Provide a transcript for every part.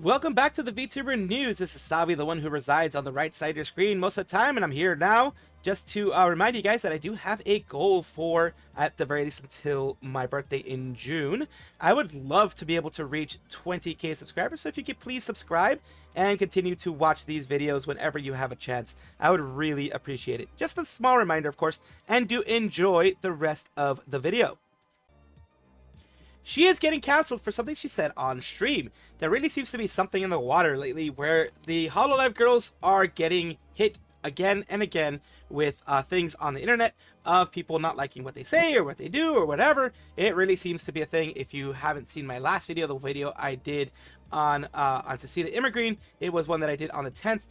Welcome back to the VTuber News. This is Salvi, the one who resides on the right side of your screen most of the time, and I'm here now just to remind you guys that I do have a goal for, at the very least, until my birthday in June. I would love to be able to reach 20k subscribers, so if you could please subscribe and continue to watch these videos whenever you have a chance, I would really appreciate it. Just a small reminder, of course, and do enjoy the rest of the video. She is getting cancelled for something she said on stream. There really seems to be something in the water lately where the Hololive girls are getting hit again and again with things on the internet of people not liking what they say or what they do or whatever. It really seems to be a thing. If you haven't seen my last video, the video I did on Cecilia Immergreen, it was one that I did on the 10th.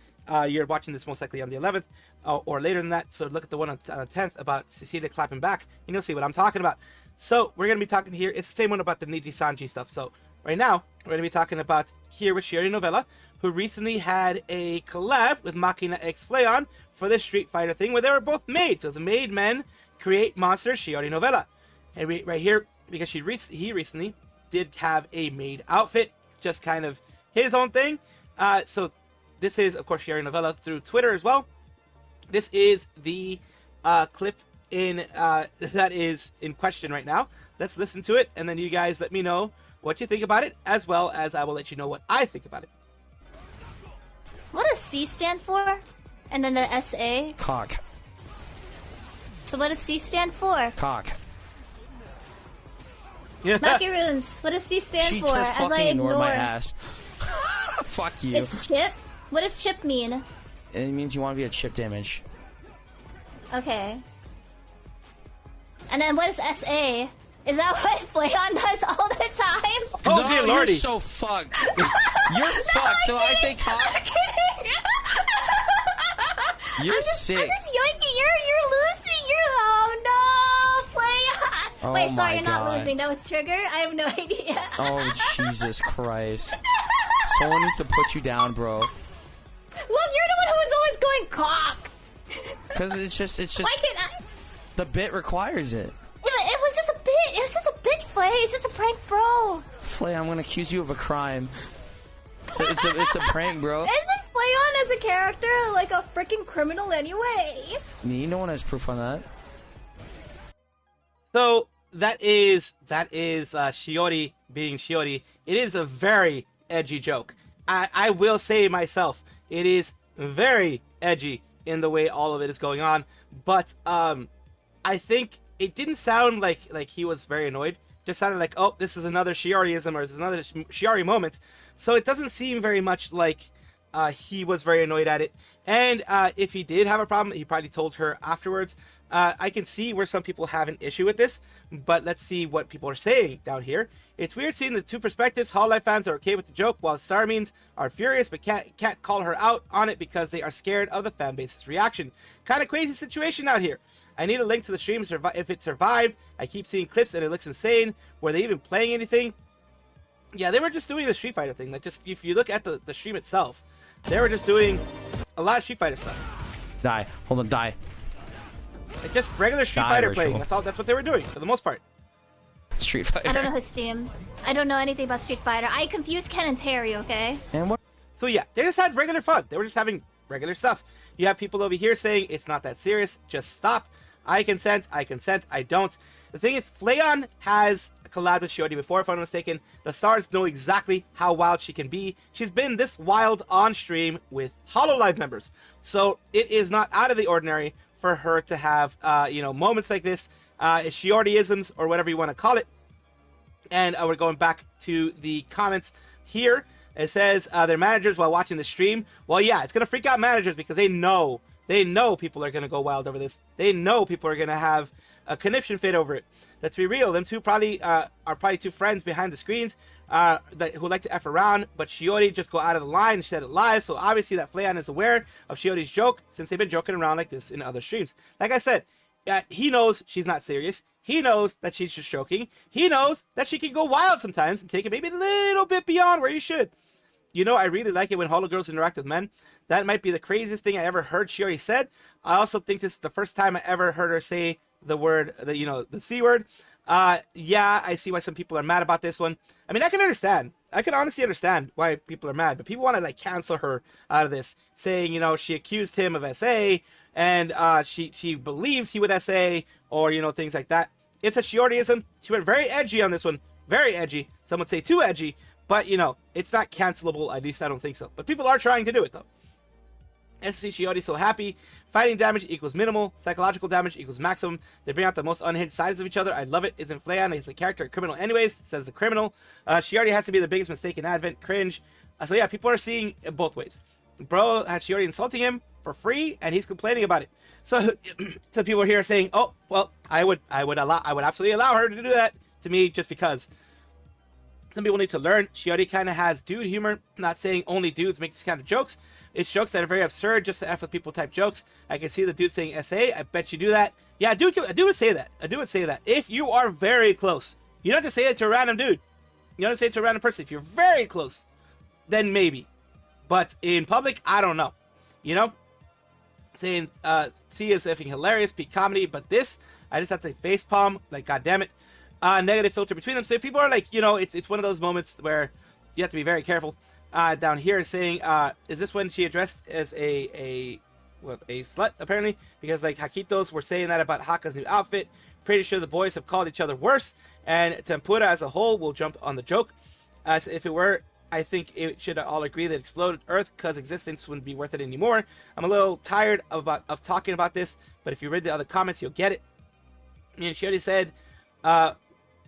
You're watching this most likely on the 11th or later than that, so look at the one on the 10th about Cecilia clapping back and you'll see what I'm talking about. So we're going to be talking here, it's the same one about the Nijisanji stuff. So right now, we're going to be talking about here with Shiori Novella, who recently had a collab with Machina X Fleon for this Street Fighter thing where they were both made. So it's a made men create monsters Shiori Novella. And right here, because he recently did have a made outfit, just kind of his own thing. So this is, of course, Shiori Novella through Twitter as well. This is the clip that is in question right now. Let's listen to it, and then you guys let me know what you think about it, as well as I will let you know what I think about it. What does C stand for? And then the SA? Cock. So what does C stand for? Cock. Yeah. Macaroons, what does C stand She for? just As I fucking ignored ignore. my ass. Fuck you. It's chip? What does chip mean? It means you want to be a chip image. Okay. And then what is SA? Is that what Fleon does all the time? Oh, no, dear lordy. You're so fucked. You're fucked, so I say cock. You're sick. I'm just yoinking. You're losing. Oh no, Fleon. Oh Wait, sorry, my you're not God. losing. That was trigger. I have no idea. Oh, Jesus Christ. Someone needs to put you down, bro. Well, you're the one who was always going cock. Because it's just, Why can't I? the bit requires it. It was just a bit. It was just a bit, Flay. It's just a prank, bro. Flay, I'm gonna accuse you of a crime. It's a prank, bro. Isn't Flayon as a character like a freaking criminal anyway? No one has proof on that. So that is Shiori being Shiori. It is a very edgy joke. I will say myself, it is very edgy in the way all of it is going on. But I think it didn't sound like he was very annoyed. It just sounded like, oh, this is another Shioriism or this is another Shiori moment. So it doesn't seem very much like he was very annoyed at it. And if he did have a problem, he probably told her afterwards. I can see where some people have an issue with this, but let's see what people are saying down here. It's weird seeing the two perspectives. Hololive fans are okay with the joke, while Starmines are furious but can't call her out on it because they are scared of the fan base's reaction. Kind of crazy situation out here. I need a link to the stream if it survived. I keep seeing clips and it looks insane. Were they even playing anything? Yeah, they were just doing the Street Fighter thing. Like, just if you look at the stream itself, they were just doing a lot of Street Fighter stuff. Die. Hold on, die. Like just regular Street Die, Fighter Rachel. playing. That's what they were doing for the most part. Street Fighter. I don't know his team. I don't know anything about Street Fighter. I confuse Ken and Terry, okay? And what? So yeah, they just had regular fun. They were just having regular stuff. You have people over here saying it's not that serious. Just stop. I consent. I don't. The thing is, Fleon has collabed with Shiori before, if I'm not mistaken. The stars know exactly how wild she can be. She's been this wild on stream with Hololive members. So it is not out of the ordinary for her to have, moments like this, Shioriisms, or whatever you want to call it. And we're going back to the comments here. It says their managers while watching the stream. Well, yeah, it's going to freak out managers because they know people are going to go wild over this. They know people are going to have a conniption fit over it. Let's be real. Them two probably are probably two friends behind the screens who like to F around, but Shiori just go out of the line and said it live. So obviously that Fleon is aware of Shiori's joke since they've been joking around like this in other streams. Like I said, he knows she's not serious. He knows that she's just joking. He knows that she can go wild sometimes and take it maybe a little bit beyond where you should. You know, I really like it when Holo girls interact with men. That might be the craziest thing I ever heard Shiori said. I also think this is the first time I ever heard her say the word, the C word. Yeah, I see why some people are mad about this one. I mean, I can understand. I can honestly understand why people are mad, but people want to like cancel her out of this, saying, you know, she accused him of SA, and she believes he would SA, or, you know, things like that. It's a Shioriism. She went very edgy on this one. Very edgy. Some would say too edgy, but, you know, it's not cancelable. At least I don't think so. But people are trying to do it, though. SC Shiori so happy. Fighting damage equals minimal. Psychological damage equals maximum. They bring out the most unhinged sides of each other. I love it. Isn't Flayon? He's a character a criminal anyways, says the criminal. Shiori has to be the biggest mistake in Advent. Cringe. So yeah, people are seeing it both ways. Bro had Shiori insulting him for free, and he's complaining about it. So some people here are saying, oh, well, I would absolutely allow her to do that to me just because. Some people need to learn. Shiori kind of has dude humor. Not saying only dudes make these kind of jokes. It's jokes that are very absurd just to F with people type jokes. I can see the dude saying SA. I bet you do that. Yeah, a dude would say that. A dude would say that. If you are very close. You don't have to say it to a random dude. You don't have to say it to a random person. If you're very close, then maybe. But in public, I don't know. You know? Saying, C is effing hilarious, peak comedy. But this, I just have to facepalm. Like, goddammit. Negative filter between them. So people are like, you know, it's one of those moments where you have to be very careful. Down here saying, is this when she addressed as a slut, apparently? Because, like, Hakitos were saying that about Haka's new outfit. Pretty sure the boys have called each other worse. And Tempura as a whole will jump on the joke. So if it were, I think it should all agree that exploded Earth because existence wouldn't be worth it anymore. I'm a little tired of talking about this, but if you read the other comments, you'll get it. And she already said,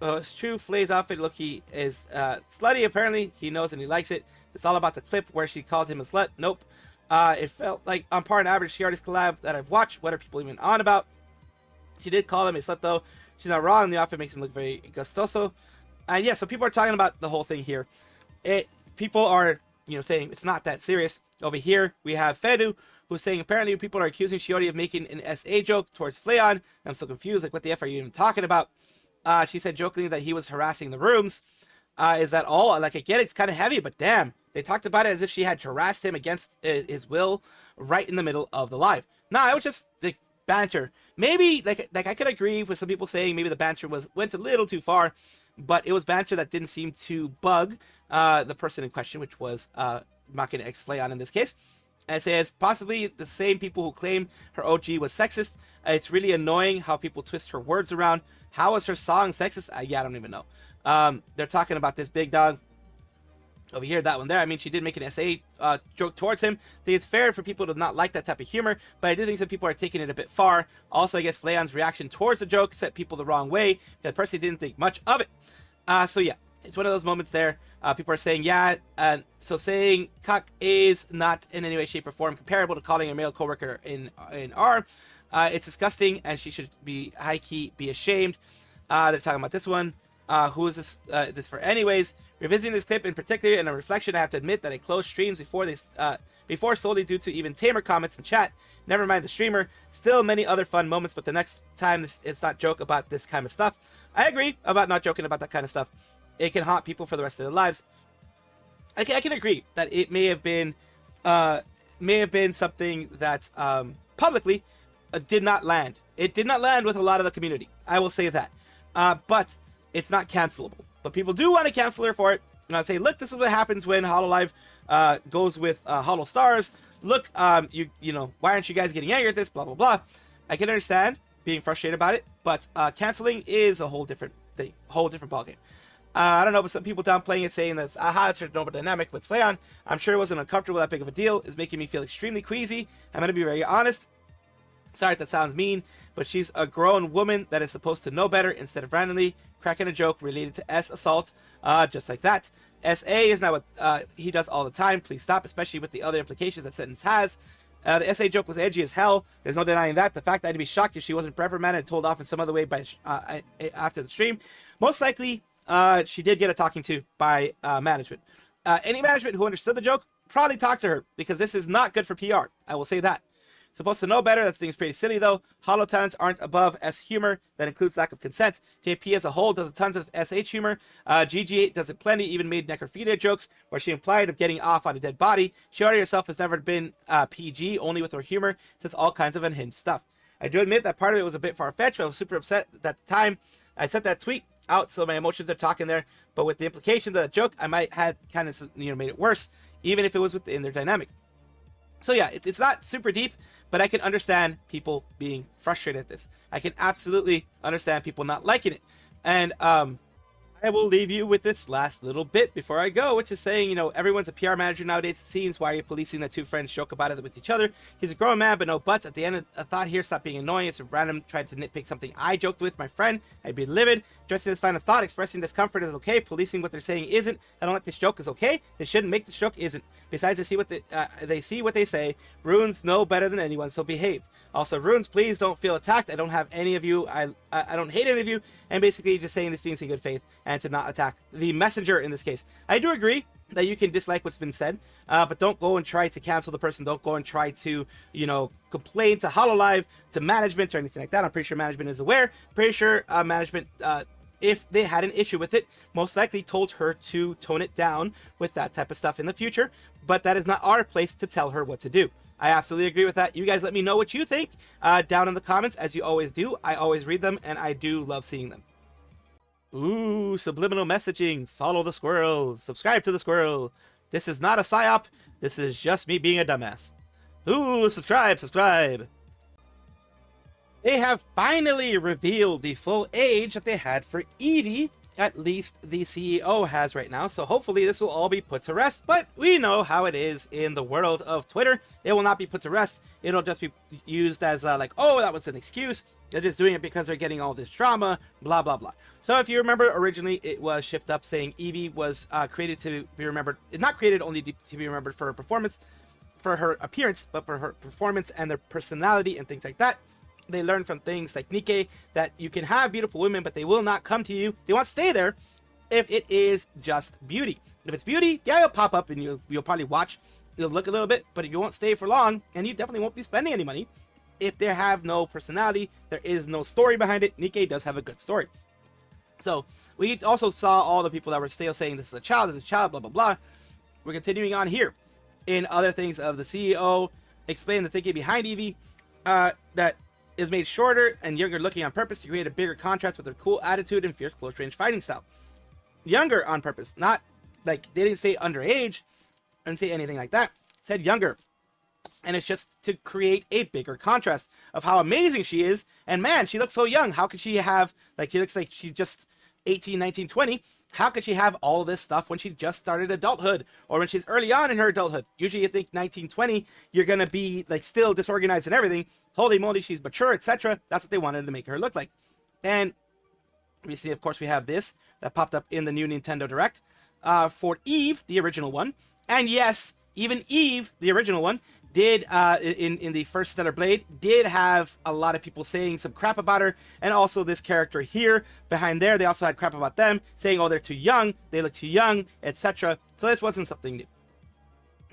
it's true, Flay's outfit Loki is slutty, apparently. He knows and he likes it. It's all about the clip where she called him a slut. Nope. It felt like on par and average Shiori's collab that I've watched. What are people even on about? She did call him a slut, though. She's not wrong. The outfit makes him look very gustoso. And yeah, so people are talking about the whole thing here. People are, you know, saying it's not that serious. Over here, we have Fedu, who's saying apparently people are accusing Shiori of making an SA joke towards Flayon. I'm so confused. Like, what the F are you even talking about? She said jokingly that he was harassing the rooms. Is that all? Like, I get it, it's kind of heavy, but damn. They talked about it as if she had harassed him against his will right in the middle of the live. Nah, it was just like banter. Maybe, like I could agree with some people saying maybe the banter went a little too far, but it was banter that didn't seem to bug the person in question, which was Makina X Flayon in this case. And it says, possibly the same people who claim her OG was sexist. It's really annoying how people twist her words around. How is her song sexist? Yeah, I don't even know. They're talking about this big dog. Over here, that one there. I mean, she did make an SA joke towards him. I think it's fair for people to not like that type of humor, but I do think some people are taking it a bit far. Also, I guess Flayon's reaction towards the joke set people the wrong way. I personally didn't think much of it. So yeah, it's one of those moments there. People are saying, yeah, so saying cock is not in any way, shape, or form comparable to calling a male coworker in R. It's disgusting, and she should be high-key be ashamed. They're talking about this one. Who is this for anyways? Revisiting this clip in particular and a reflection, I have to admit that I closed streams before solely due to even tamer comments in chat. Never mind the streamer. Still many other fun moments, but the next time it's not joke about this kind of stuff. I agree about not joking about that kind of stuff. It can haunt people for the rest of their lives. I can agree that it may have been something that publicly did not land. It did not land with a lot of the community. I will say that. But it's not cancelable. But people do want to cancel her for it. And I'll say, look, this is what happens when HollowLive goes with Hollow Stars. Look, you know, why aren't you guys getting angry at this? Blah, blah, blah. I can understand being frustrated about it, but canceling is a whole different thing, whole different ballgame. I don't know, but some people downplaying it, saying that it's a normal dynamic with Flayon. I'm sure it wasn't uncomfortable, that big of a deal. It's making me feel extremely queasy. I'm going to be very honest. Sorry if that sounds mean, but she's a grown woman that is supposed to know better instead of randomly cracking a joke related to S assault, just like that. SA is not what he does all the time. Please stop, especially with the other implications that sentence has. The SA joke was edgy as hell. There's no denying that. The fact that I'd be shocked if she wasn't reprimanded and told off in some other way by after the stream. Most likely, she did get a talking to by management. Any management who understood the joke probably talked to her, because this is not good for PR. I will say that. Supposed to know better. That thing's pretty silly, though. Hollow talents aren't above S humor. That includes lack of consent. JP as a whole does tons of SH humor. GG does it plenty, even made necrophilia jokes where she implied of getting off on a dead body. Shiori herself has never been PG, only with her humor, says all kinds of unhinged stuff. I do admit that part of it was a bit far-fetched. I was super upset at the time I sent that tweet out, so my emotions are talking there, but with the implication of the joke, I might have kind of, made it worse, even if it was within their dynamic. So yeah, it's not super deep, but I can understand people being frustrated at this. I can absolutely understand people not liking it. And I will leave you with this last little bit before I go, which is saying, everyone's a PR manager nowadays, it seems. Why are you policing the two friends joke about it with each other? He's a grown man, but no buts. At the end of a thought here, stop being annoying. It's a random tried to nitpick something I joked with my friend. I'd be livid. Addressing this line of thought, expressing discomfort is okay. Policing what they're saying isn't. I don't like this joke is okay. They shouldn't make this joke isn't. Besides, they see what they say. Runes know better than anyone, so behave. Also, Runes, please don't feel attacked. I don't have any of you. I don't hate any of you. And basically just saying these things in good faith and to not attack the messenger in this case. I do agree that you can dislike what's been said, but don't go and try to cancel the person. Don't go and try to, complain to Hololive, to management or anything like that. I'm pretty sure management is aware. Pretty sure management, if they had an issue with it, most likely told her to tone it down with that type of stuff in the future. But that is not our place to tell her what to do. I absolutely agree with that. You guys let me know what you think down in the comments, as you always do. I always read them, and I do love seeing them. Ooh, subliminal messaging. Follow the squirrel. Subscribe to the squirrel. This is not a psyop. This is just me being a dumbass. Ooh, subscribe. They have finally revealed the full age that they had for EVIE. At least the CEO has right now, so hopefully this will all be put to rest. But we know how it is in the world of Twitter. It will not be put to rest. It'll just be used as like, oh, that was an excuse. They're just doing it because they're getting all this drama, blah, blah, blah. So if you remember, originally it was shift up saying EVIE was created to be remembered. It's not created only to be remembered for her performance, for her appearance, but for her performance and their personality and things like that. They learn from things like Nikke that you can have beautiful women, but they will not come to you. They won't stay there if it is just beauty. If it's beauty, yeah, it'll pop up and you'll probably watch. You'll look a little bit, but you won't stay for long, and you definitely won't be spending any money. If they have no personality, there is no story behind it. Nikke does have a good story. So we also saw all the people that were still saying this is a child, blah, blah, blah. We're continuing on here in other things of the CEO explain the thinking behind EVIE that is made shorter and younger looking on purpose to create a bigger contrast with their cool attitude and fierce close range fighting style. Younger on purpose, not like they didn't say underage and say anything like that. Said younger. And it's just to create a bigger contrast of how amazing she is. And man, she looks so young. How could she have, like, she looks like she's just 18, 19, 20. How could she have all this stuff when she just started adulthood or when she's early on in her adulthood? Usually you think 19, 20, you're going to be like still disorganized and everything. Holy moly, she's mature, etc. That's what they wanted to make her look like. And recently, of course, we have this that popped up in the new Nintendo Direct for EVE, the original one. And yes, even EVE, the original one, did in the first Stellar Blade did have a lot of people saying some crap about her, and also this character here behind there, they also had crap about them, saying, oh, they're too young, they look too young, etc. So this wasn't something new.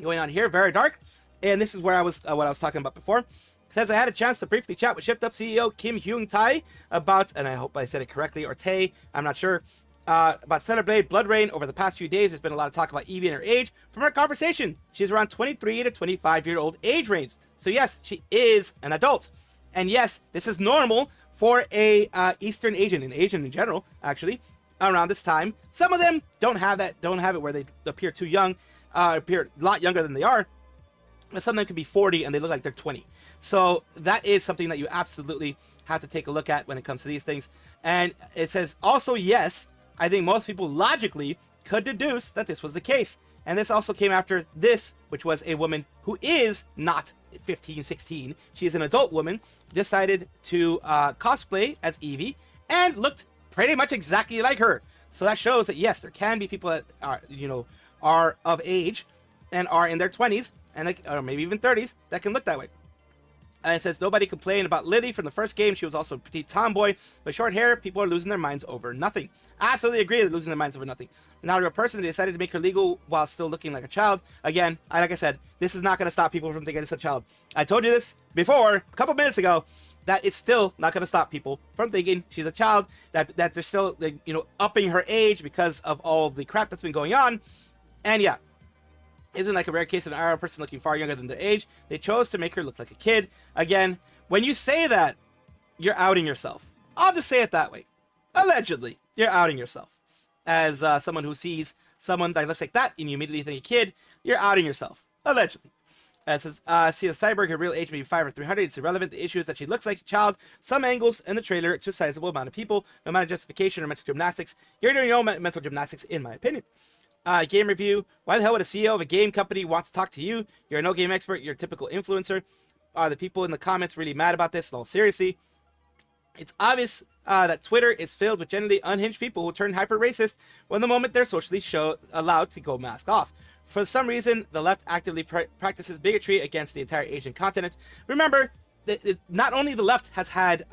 Going on here, very dark, and this is where I was what I was talking about before. It says, I had a chance to briefly chat with Shift Up CEO Kim Hyung Tai about, and I hope I said it correctly, or Tae, I'm not sure, about Stellar Blade Blood Rain. Over the past few days, there's been a lot of talk about EVIE and her age. From our conversation, she's around 23 to 25-year-old age range. So yes, she is an adult. And yes, this is normal for a Eastern Asian, and Asian in general, actually, around this time. Some of them don't have it where they appear too young, appear a lot younger than they are. But some of them could be 40 and they look like they're 20. So that is something that you absolutely have to take a look at when it comes to these things. And it says also, yes, I think most people logically could deduce that this was the case. And this also came after this, which was a woman who is not 15, 16. She is an adult woman, decided to cosplay as EVIE and looked pretty much exactly like her. So that shows that, yes, there can be people that are, are of age and are in their 20s and or maybe even 30s that can look that way. And it says, nobody complained about Lily from the first game. She was also a petite tomboy. With short hair, people are losing their minds over nothing. I absolutely agree they're losing their minds over nothing. Not a real person. They decided to make her legal while still looking like a child. Again, like I said, this is not going to stop people from thinking it's a child. I told you this before, a couple minutes ago, that it's still not going to stop people from thinking she's a child, that they're still, upping her age because of all the crap that's been going on. And yeah, isn't like a rare case of an IRL person looking far younger than their age. They chose to make her look like a kid. Again, when you say that, you're outing yourself. I'll just say it that way. allegedly, you're outing yourself. As someone who sees someone that looks like that and you immediately think a kid, you're outing yourself. Allegedly. It says, see a cyborg, her real age may be 5 or 300. It's irrelevant. The issue is that she looks like a child. Some angles in the trailer to a sizable amount of people. No amount of justification or mental gymnastics. You're doing your own mental gymnastics, in my opinion. Game review. Why the hell would a CEO of a game company want to talk to you? You're a no game expert. You're a typical influencer. Are the people in the comments really mad about this? No, seriously. It's obvious that Twitter is filled with generally unhinged people who turn hyper-racist when the moment they're socially allowed to go mask off. For some reason, the left actively practices bigotry against the entire Asian continent. Remember, not only the left has had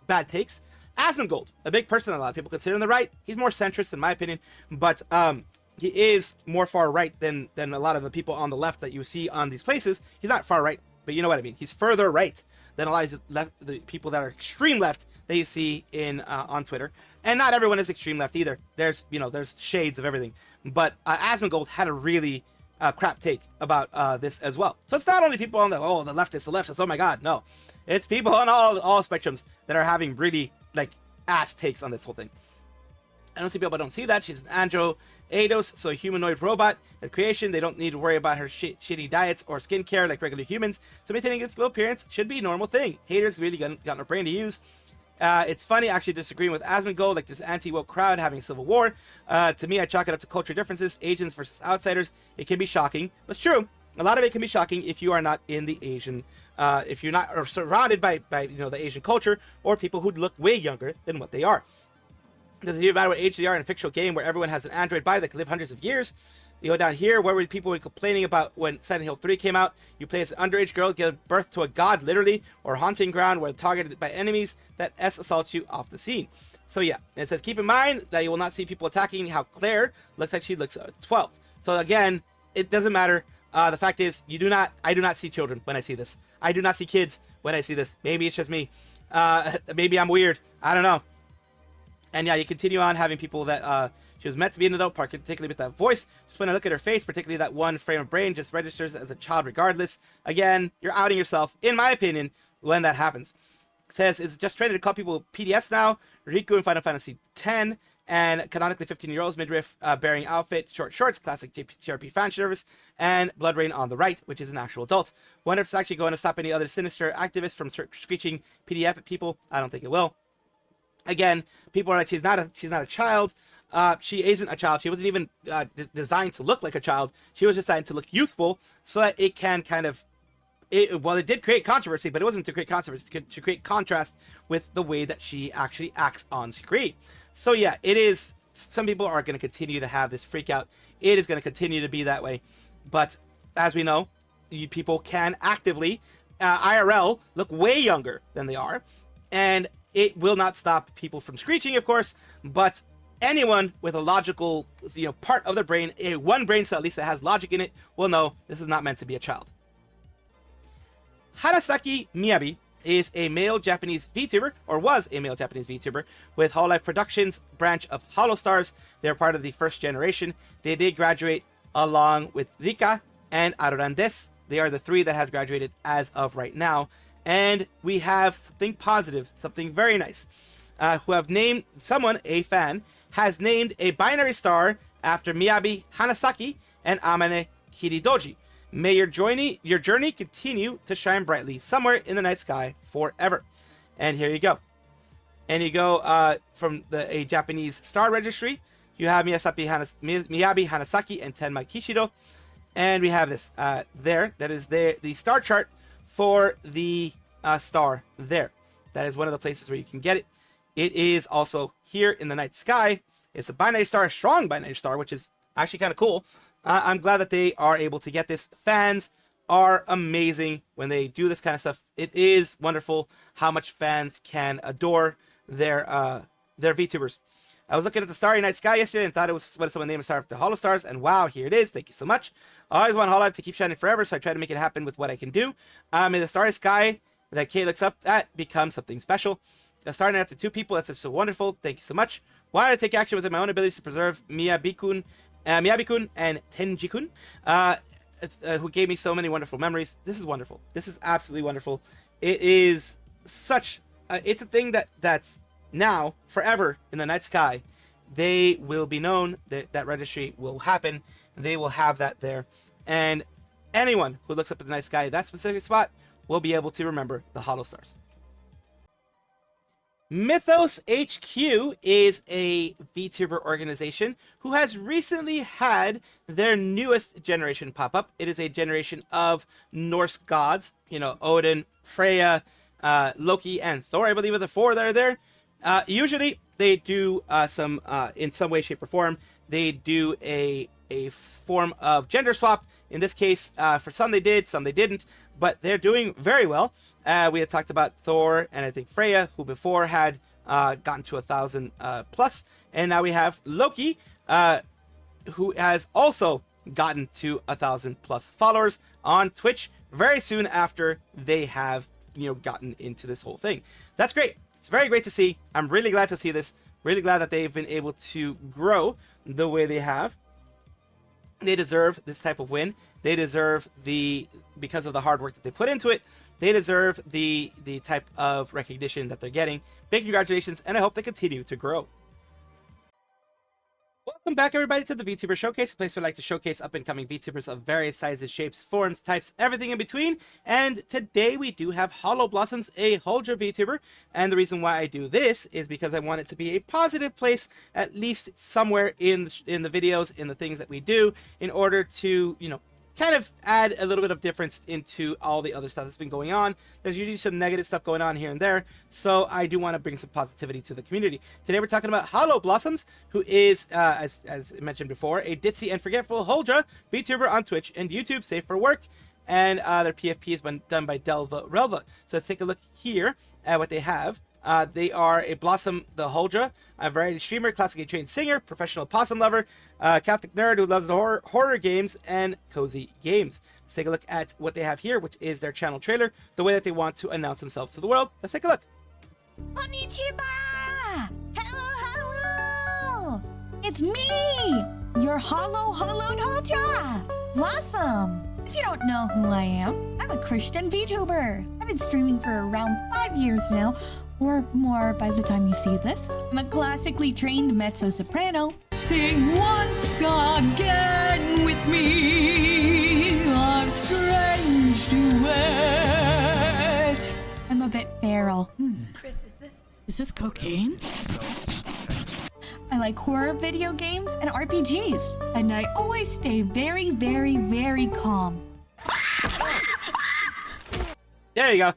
bad takes. Asmongold, a big person that a lot of people consider on the right. He's more centrist in my opinion, but he is more far right than a lot of the people on the left that you see on these places. He's not far right, but you know what I mean. He's further right than a lot of the people that are extreme left that you see in on Twitter. And not everyone is extreme left either. There's shades of everything. But Asmongold had a really crap take about this as well. So it's not only people on the leftists, oh my god, no. It's people on all spectrums that are having really ass takes on this whole thing. I don't see people don't see that. She's an andro Eidos, so a humanoid robot. At creation, they don't need to worry about her shitty diets or skincare like regular humans. So maintaining a youthful appearance should be a normal thing. Haters really got no brain to use. It's funny actually disagreeing with Asmongold, like this anti-woke crowd having a civil war. To me, I chalk it up to culture differences, Asians versus outsiders. It can be shocking, but it's true. A lot of it can be shocking if you are not in the Asian, if you're not or surrounded by the Asian culture or people who look way younger than what they are. Doesn't even matter what age they are in a fictional game where everyone has an android body that can live hundreds of years. You go down here, where were people complaining about when Silent Hill 3 came out? You play as an underage girl, give birth to a god, literally, or haunting ground where targeted by enemies that assault you off the scene. So yeah, it says, keep in mind that you will not see people attacking how Claire looks like she looks 12. So again, it doesn't matter. The fact is, I do not see children when I see this. I do not see kids when I see this. Maybe it's just me. Maybe I'm weird. I don't know. And yeah, you continue on having people that she was meant to be an adult, particularly with that voice. Just when I look at her face, particularly that one frame of brain, just registers as a child regardless. Again, you're outing yourself, in my opinion, when that happens. It says, it's just trending to call people PDFs now. Riku in Final Fantasy X, and canonically 15-year-olds, midriff bearing outfit, short shorts, classic JRP fan service, and Blood Rain on the right, which is an actual adult. Wonder if it's actually going to stop any other sinister activists from screeching PDF at people. I don't think it will. Again, people are like, she's not a child. She isn't a child. She wasn't even designed to look like a child. She was designed to look youthful so that it can kind of, it did create controversy, but it wasn't to create controversy, to create contrast with the way that she actually acts on screen. So yeah, it is, some people are going to continue to have this freak out. It is going to continue to be that way. But as we know, people can actively, IRL, look way younger than they are. And it will not stop people from screeching, of course, but anyone with a logical, part of their brain, one brain cell at least that has logic in it, will know this is not meant to be a child. Hanasaki Miyabi is a male Japanese VTuber, or was a male Japanese VTuber, with Hololive Productions branch of HoloStars. They're part of the first generation. They did graduate along with Rika and Arurandes. They are the three that have graduated as of right now. And we have something positive, something very nice, who have named, someone, a fan, has named a binary star after Miyabi Hanasaki and Amane Kiridoji. May your journey continue to shine brightly somewhere in the night sky forever. And here you go. And you go from a Japanese star registry. You have Miyabi Hanasaki and Tenma Kishido. And we have this there. That is the star chart for the star there. That is one of the places where you can get it. It is also here in the night sky. It's a binary star, a strong binary star, which is actually kind of cool. I'm glad that they are able to get this. Fans are amazing when they do this kind of stuff. It is wonderful how much fans can adore their VTubers. I was looking at the starry night sky yesterday and thought it was what someone named a star after HoloStars, and wow, here it is. Thank you so much. I always want Hololive to keep shining forever, so I try to make it happen with what I can do. May the starry sky that Kay looks up at become something special. Starting after two people, that's just so wonderful. Thank you so much. Why did I take action within my own abilities to preserve Miyabi-kun and Tenji-kun, who gave me so many wonderful memories. This is wonderful. This is absolutely wonderful. It is such, it's a thing that's now, forever in the night sky, they will be known. That registry will happen. They will have that there. And anyone who looks up at the night sky at that specific spot will be able to remember the Hollow Stars. Mythos HQ is a VTuber organization who has recently had their newest generation pop up. It is a generation of Norse gods, you know, Odin, Freya, Loki, and Thor. I believe are the four that are there. Usually they do some, in some way, shape, or form, they do a form of gender swap. In this case, for some they did, some they didn't, but they're doing very well. We had talked about Thor and I think Freya, who before had gotten to 1,000 plus, and now we have Loki, who has also gotten to 1,000 plus followers on Twitch very soon after they have, you know, gotten into this whole thing. That's great. It's very great to see. I'm really glad to see this. Really glad that they've been able to grow the way they have. They deserve this type of win. They deserve because of the hard work that they put into it, they deserve the type of recognition that they're getting. Big congratulations, and I hope they continue to grow. Welcome back, everybody, to the VTuber Showcase, a place where I like to showcase up-and-coming VTubers of various sizes, shapes, forms, types, everything in between. And today we do have HollowBlossoms, a Holdra VTuber. And the reason why I do this is because I want it to be a positive place, at least somewhere in the videos, in the things that we do, in order to, you know, kind of add a little bit of difference into all the other stuff that's been going on. There's usually some negative stuff going on here and there, so I do want to bring some positivity to the community. Today we're talking about HollowBlossoms, who is, as mentioned before, a ditzy and forgetful Holdra VTuber on Twitch and YouTube, safe for work, and their PFP has been done by Delva Relva. So let's take a look here at what they have. They are a Blossom the Holdra, a variety streamer, classically trained singer, professional possum lover, Catholic nerd who loves the horror games, and cozy games. Let's take a look at what they have here, which is their channel trailer, the way that they want to announce themselves to the world. Let's take a look. Konnichiwa! Hello! It's me! Your hollowed Holdra! Blossom! If you don't know who I am, I'm a Christian VTuber. I've been streaming for around 5 years now, or more by the time you see this. I'm a classically trained mezzo-soprano. Sing once again with me, a strange duet. I'm a bit feral. Chris, is this cocaine? I like horror video games and RPGs, and I always stay very, very, very calm. There you go.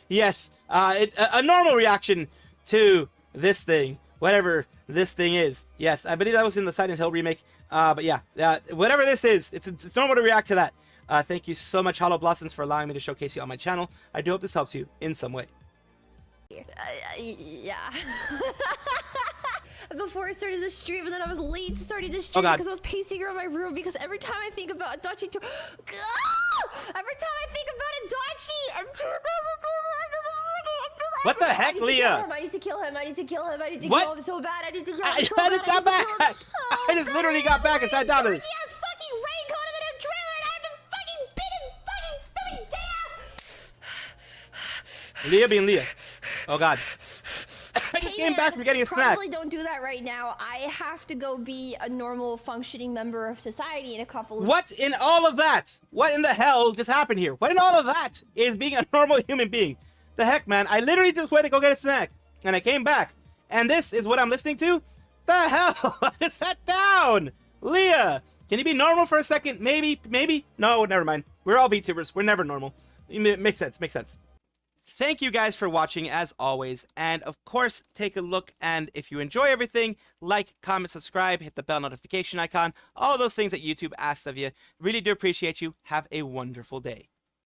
Yes, a normal reaction to this thing, whatever this thing is. Yes, I believe that was in the Silent Hill remake. But yeah, whatever this is, it's normal to react to that. Thank you so much, HollowBlossoms, for allowing me to showcase you on my channel. I do hope this helps you in some way. Yeah. Before I started the stream, and then I was late starting the stream God. because I was pacing around my room because every time I think about Adachi, every time I think about Adachi, What the heck, Leah? I need to kill him. I need to kill him. I need to What? kill him so bad. I need to kill him. I so just got back. I just literally got back and sat down to this. He has fucking raincoat in the new trailer, and I have to fucking beat his fucking stomach gas. Leah being Leah. Oh God. I just came back from getting a snack. Probably don't do that right now. I have to go be a normal functioning member of society in a couple of... What in all of that? What in the hell just happened here? What in all of that is being a normal human being? The heck, man? I literally just went to go get a snack, and I came back, and this is what I'm listening to? The hell? I just sat down! Leah, can you be normal for a second? Maybe? No, never mind. We're all VTubers. We're never normal. Makes sense, makes sense. Thank you guys for watching as always, and of course take a look, and if you enjoy everything, like, comment, subscribe, hit the bell notification icon, all those things that YouTube asks of you. Really do appreciate you. Have a wonderful day.